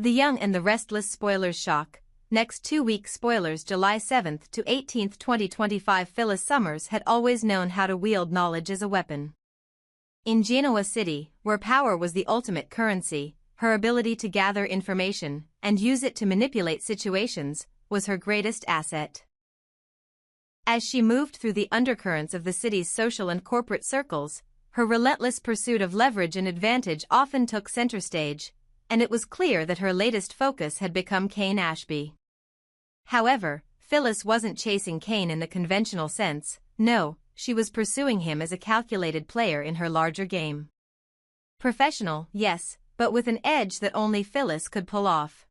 The Young and the Restless spoilers shock. Next 2-week spoilers July 7th to 18th 2025. Phyllis Summers had always known how to wield knowledge as a weapon. In Genoa City, where power was the ultimate currency, her ability to gather information and use it to manipulate situations was her greatest asset. As she moved through the undercurrents of the city's social and corporate circles, her relentless pursuit of leverage and advantage often took center stage, and it was clear that her latest focus had become Kane Ashby. However, Phyllis wasn't chasing Kane in the conventional sense. No, she was pursuing him as a calculated player in her larger game. Professional, yes, but with an edge that only Phyllis could pull off.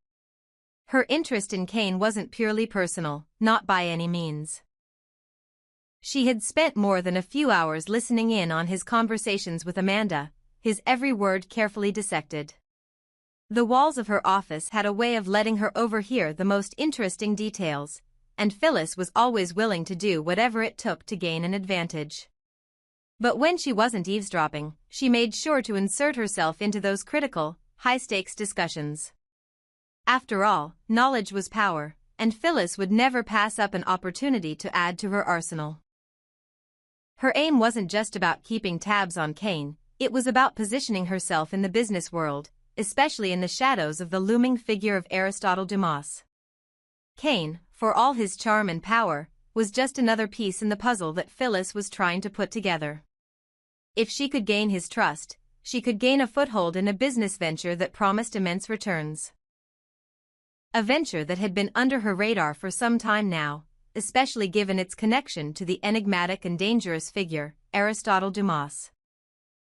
Her interest in Kane wasn't purely personal, not by any means. She had spent more than a few hours listening in on his conversations with Amanda, his every word carefully dissected. The walls of her office had a way of letting her overhear the most interesting details, and Phyllis was always willing to do whatever it took to gain an advantage. But when she wasn't eavesdropping, she made sure to insert herself into those critical, high-stakes discussions. After all, knowledge was power, and Phyllis would never pass up an opportunity to add to her arsenal. Her aim wasn't just about keeping tabs on Kane, it was about positioning herself in the business world, especially in the shadows of the looming figure of Aristotle Dumas. Kane, for all his charm and power, was just another piece in the puzzle that Phyllis was trying to put together. If she could gain his trust, she could gain a foothold in a business venture that promised immense returns. A venture that had been under her radar for some time now, especially given its connection to the enigmatic and dangerous figure, Aristotle Dumas.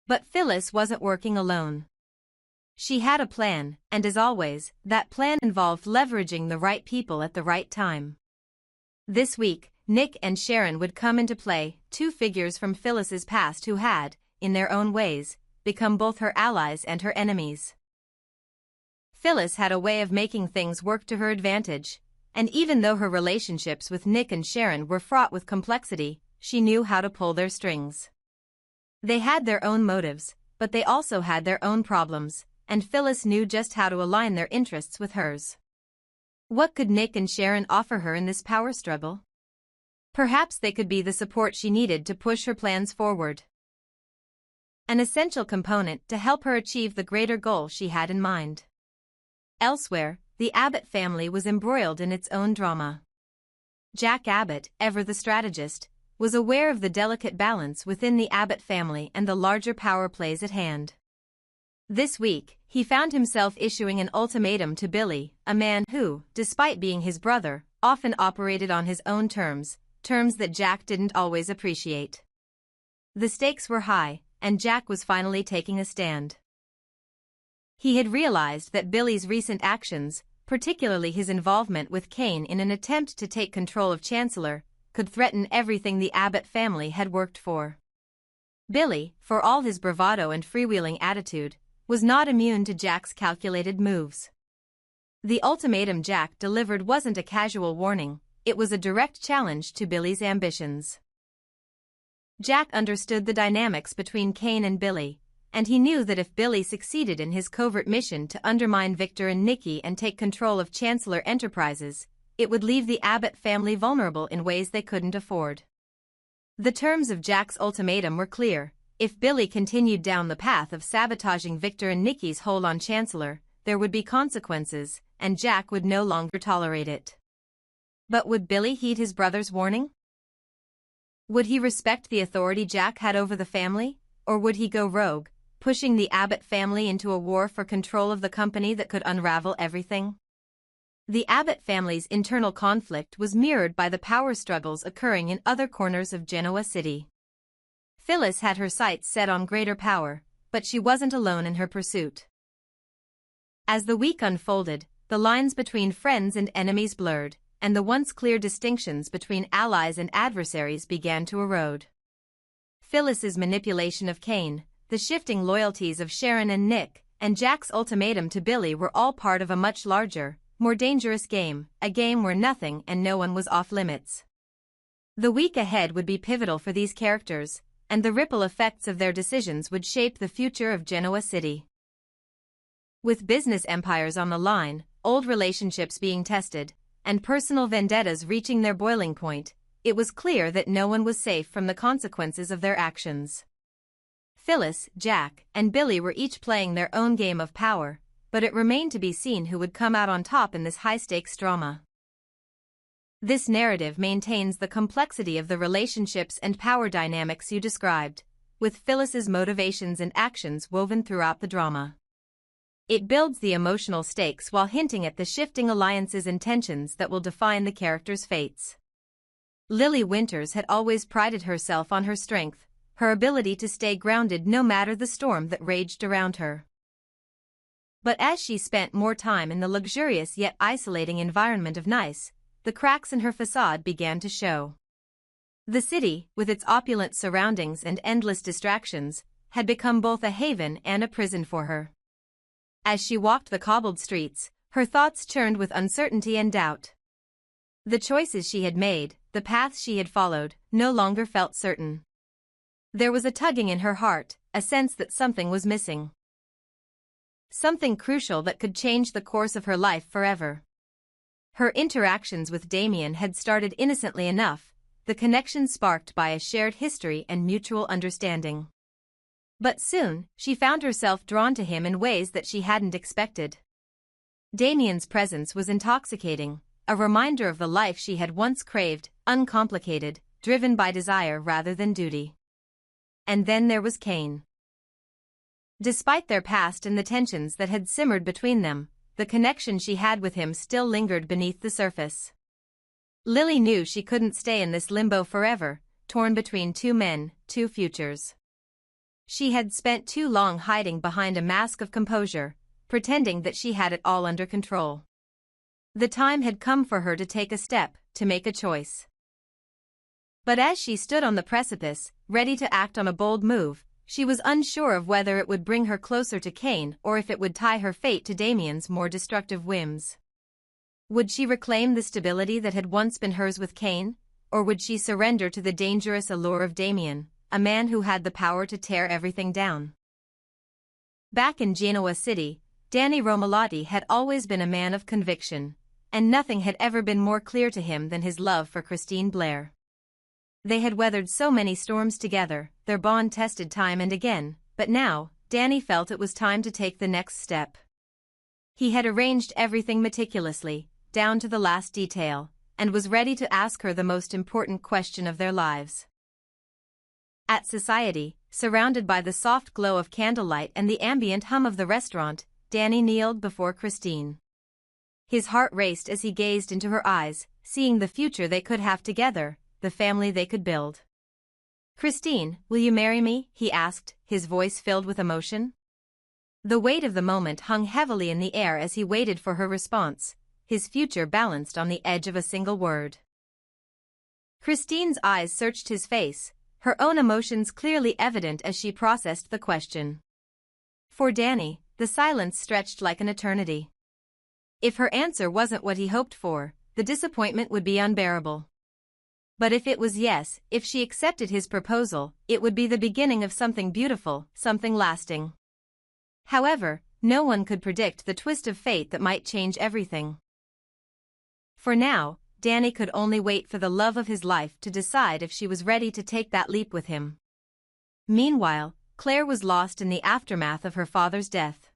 But Phyllis wasn't working alone. She had a plan, and as always, that plan involved leveraging the right people at the right time. This week, Nick and Sharon would come into play, two figures from Phyllis's past who had, in their own ways, become both her allies and her enemies. Phyllis had a way of making things work to her advantage, and even though her relationships with Nick and Sharon were fraught with complexity, she knew how to pull their strings. They had their own motives, but they also had their own problems, and Phyllis knew just how to align their interests with hers. What could Nick and Sharon offer her in this power struggle? Perhaps they could be the support she needed to push her plans forward. An essential component to help her achieve the greater goal she had in mind. Elsewhere, the Abbott family was embroiled in its own drama. Jack Abbott, ever the strategist, was aware of the delicate balance within the Abbott family and the larger power plays at hand. This week, he found himself issuing an ultimatum to Billy, a man who, despite being his brother, often operated on his own terms that Jack didn't always appreciate. The stakes were high, and Jack was finally taking a stand. He had realized that Billy's recent actions, particularly his involvement with Kane in an attempt to take control of Chancellor, could threaten everything the Abbott family had worked for. Billy, for all his bravado and freewheeling attitude, was not immune to Jack's calculated moves. The ultimatum Jack delivered wasn't a casual warning, it was a direct challenge to Billy's ambitions. Jack understood the dynamics between Kane and Billy, and he knew that if Billy succeeded in his covert mission to undermine Victor and Nikki and take control of Chancellor Enterprises, it would leave the Abbott family vulnerable in ways they couldn't afford. The terms of Jack's ultimatum were clear. If Billy continued down the path of sabotaging Victor and Nikki's hold on Chancellor, there would be consequences, and Jack would no longer tolerate it. But would Billy heed his brother's warning? Would he respect the authority Jack had over the family, or would he go rogue, pushing the Abbott family into a war for control of the company that could unravel everything? The Abbott family's internal conflict was mirrored by the power struggles occurring in other corners of Genoa City. Phyllis had her sights set on greater power, but she wasn't alone in her pursuit. As the week unfolded, the lines between friends and enemies blurred, and the once clear distinctions between allies and adversaries began to erode. Phyllis's manipulation of Kane, the shifting loyalties of Sharon and Nick, and Jack's ultimatum to Billy were all part of a much larger, more dangerous game, a game where nothing and no one was off limits. The week ahead would be pivotal for these characters, and the ripple effects of their decisions would shape the future of Genoa City. With business empires on the line, old relationships being tested, and personal vendettas reaching their boiling point, it was clear that no one was safe from the consequences of their actions. Phyllis, Jack, and Billy were each playing their own game of power, but it remained to be seen who would come out on top in this high-stakes drama. This narrative maintains the complexity of the relationships and power dynamics you described, with Phyllis's motivations and actions woven throughout the drama. It builds the emotional stakes while hinting at the shifting alliances and tensions that will define the characters' fates. Lily Winters had always prided herself on her strength, her ability to stay grounded no matter the storm that raged around her. But as she spent more time in the luxurious yet isolating environment of Nice, the cracks in her facade began to show. The city, with its opulent surroundings and endless distractions, had become both a haven and a prison for her. As she walked the cobbled streets, her thoughts churned with uncertainty and doubt. The choices she had made, the paths she had followed, no longer felt certain. There was a tugging in her heart, a sense that something was missing. Something crucial that could change the course of her life forever. Her interactions with Damien had started innocently enough, the connection sparked by a shared history and mutual understanding. But soon, she found herself drawn to him in ways that she hadn't expected. Damien's presence was intoxicating, a reminder of the life she had once craved, uncomplicated, driven by desire rather than duty. And then there was Kane. Despite their past and the tensions that had simmered between them, the connection she had with him still lingered beneath the surface. Lily knew she couldn't stay in this limbo forever, torn between two men, two futures. She had spent too long hiding behind a mask of composure, pretending that she had it all under control. The time had come for her to take a step, to make a choice. But as she stood on the precipice, ready to act on a bold move, she was unsure of whether it would bring her closer to Kane or if it would tie her fate to Damien's more destructive whims. Would she reclaim the stability that had once been hers with Kane, or would she surrender to the dangerous allure of Damien, a man who had the power to tear everything down? Back in Genoa City, Danny Romolotti had always been a man of conviction, and nothing had ever been more clear to him than his love for Christine Blair. They had weathered so many storms together, their bond tested time and again, but now, Danny felt it was time to take the next step. He had arranged everything meticulously, down to the last detail, and was ready to ask her the most important question of their lives. At society, surrounded by the soft glow of candlelight and the ambient hum of the restaurant, Danny kneeled before Christine. His heart raced as he gazed into her eyes, seeing the future they could have together, the family they could build. "Christine, will you marry me?" he asked, his voice filled with emotion. The weight of the moment hung heavily in the air as he waited for her response, his future balanced on the edge of a single word. Christine's eyes searched his face, her own emotions clearly evident as she processed the question. For Danny, the silence stretched like an eternity. If her answer wasn't what he hoped for, the disappointment would be unbearable. But if it was yes, if she accepted his proposal, it would be the beginning of something beautiful, something lasting. However, no one could predict the twist of fate that might change everything. For now, Danny could only wait for the love of his life to decide if she was ready to take that leap with him. Meanwhile, Claire was lost in the aftermath of her father's death.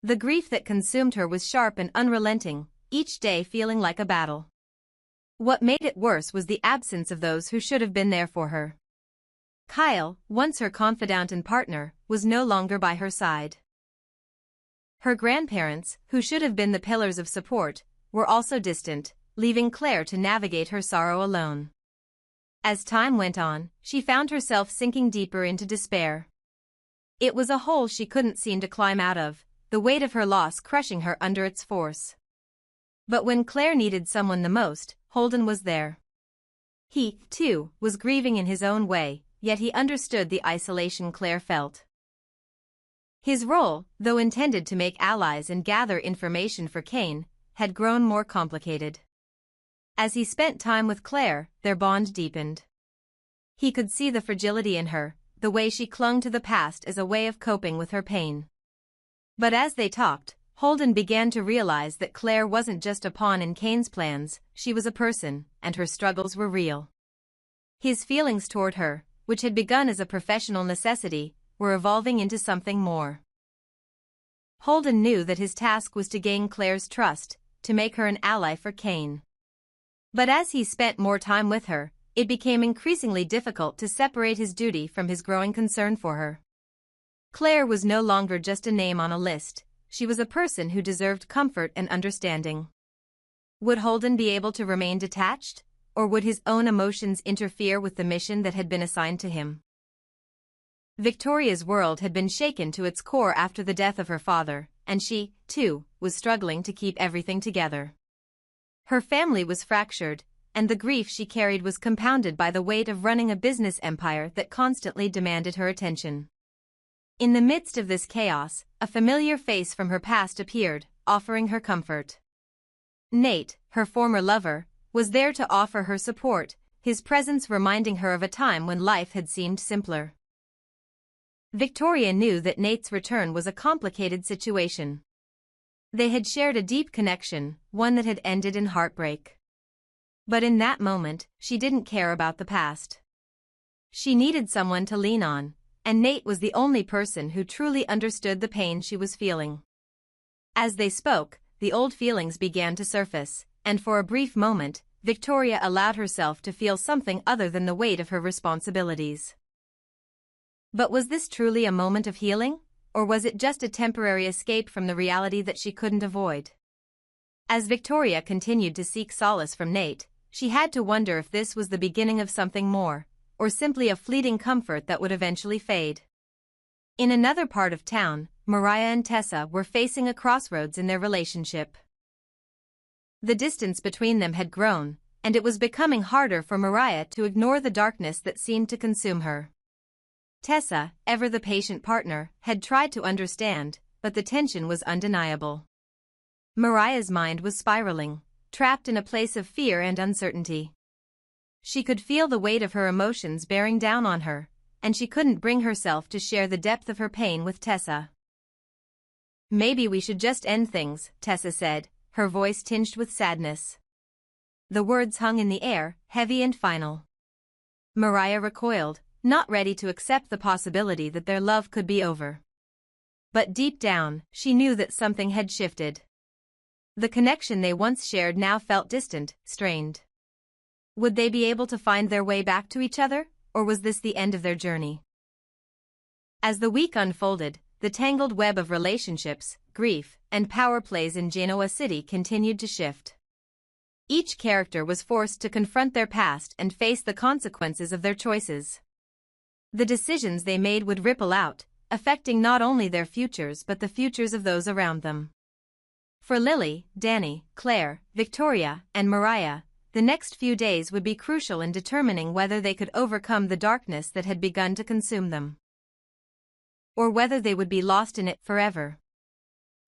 The grief that consumed her was sharp and unrelenting, each day feeling like a battle. What made it worse was the absence of those who should have been there for her. Kyle, once her confidant and partner, was no longer by her side. Her grandparents, who should have been the pillars of support, were also distant, leaving Claire to navigate her sorrow alone. As time went on, she found herself sinking deeper into despair. It was a hole she couldn't seem to climb out of, the weight of her loss crushing her under its force. But when Claire needed someone the most, Holden was there. He, too, was grieving in his own way, yet he understood the isolation Claire felt. His role, though intended to make allies and gather information for Kane, had grown more complicated. As he spent time with Claire, their bond deepened. He could see the fragility in her, the way she clung to the past as a way of coping with her pain. But as they talked, Holden began to realize that Claire wasn't just a pawn in Kane's plans, she was a person, and her struggles were real. His feelings toward her, which had begun as a professional necessity, were evolving into something more. Holden knew that his task was to gain Claire's trust, to make her an ally for Kane. But as he spent more time with her, it became increasingly difficult to separate his duty from his growing concern for her. Claire was no longer just a name on a list, she was a person who deserved comfort and understanding. Would Holden be able to remain detached, or would his own emotions interfere with the mission that had been assigned to him? Victoria's world had been shaken to its core after the death of her father, and she, too, was struggling to keep everything together. Her family was fractured, and the grief she carried was compounded by the weight of running a business empire that constantly demanded her attention. In the midst of this chaos, a familiar face from her past appeared, offering her comfort. Nate, her former lover, was there to offer her support, his presence reminding her of a time when life had seemed simpler. Victoria knew that Nate's return was a complicated situation. They had shared a deep connection, one that had ended in heartbreak. But in that moment, she didn't care about the past. She needed someone to lean on, and Nate was the only person who truly understood the pain she was feeling. As they spoke, the old feelings began to surface, and for a brief moment, Victoria allowed herself to feel something other than the weight of her responsibilities. But was this truly a moment of healing, or was it just a temporary escape from the reality that she couldn't avoid? As Victoria continued to seek solace from Nate, she had to wonder if this was the beginning of something more, or simply a fleeting comfort that would eventually fade. In another part of town, Mariah and Tessa were facing a crossroads in their relationship. The distance between them had grown, and it was becoming harder for Mariah to ignore the darkness that seemed to consume her. Tessa, ever the patient partner, had tried to understand, but the tension was undeniable. Mariah's mind was spiraling, trapped in a place of fear and uncertainty. She could feel the weight of her emotions bearing down on her, and she couldn't bring herself to share the depth of her pain with Tessa. "Maybe we should just end things," Tessa said, her voice tinged with sadness. The words hung in the air, heavy and final. Mariah recoiled, not ready to accept the possibility that their love could be over. But deep down, she knew that something had shifted. The connection they once shared now felt distant, strained. Would they be able to find their way back to each other, or was this the end of their journey? As the week unfolded, the tangled web of relationships, grief, and power plays in Genoa City continued to shift. Each character was forced to confront their past and face the consequences of their choices. The decisions they made would ripple out, affecting not only their futures but the futures of those around them. For Lily, Danny, Claire, Victoria, and Mariah, the next few days would be crucial in determining whether they could overcome the darkness that had begun to consume them, or whether they would be lost in it forever.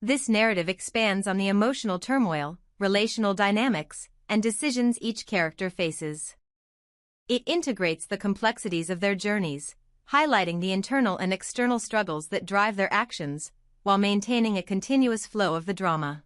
This narrative expands on the emotional turmoil, relational dynamics, and decisions each character faces. It integrates the complexities of their journeys, highlighting the internal and external struggles that drive their actions, while maintaining a continuous flow of the drama.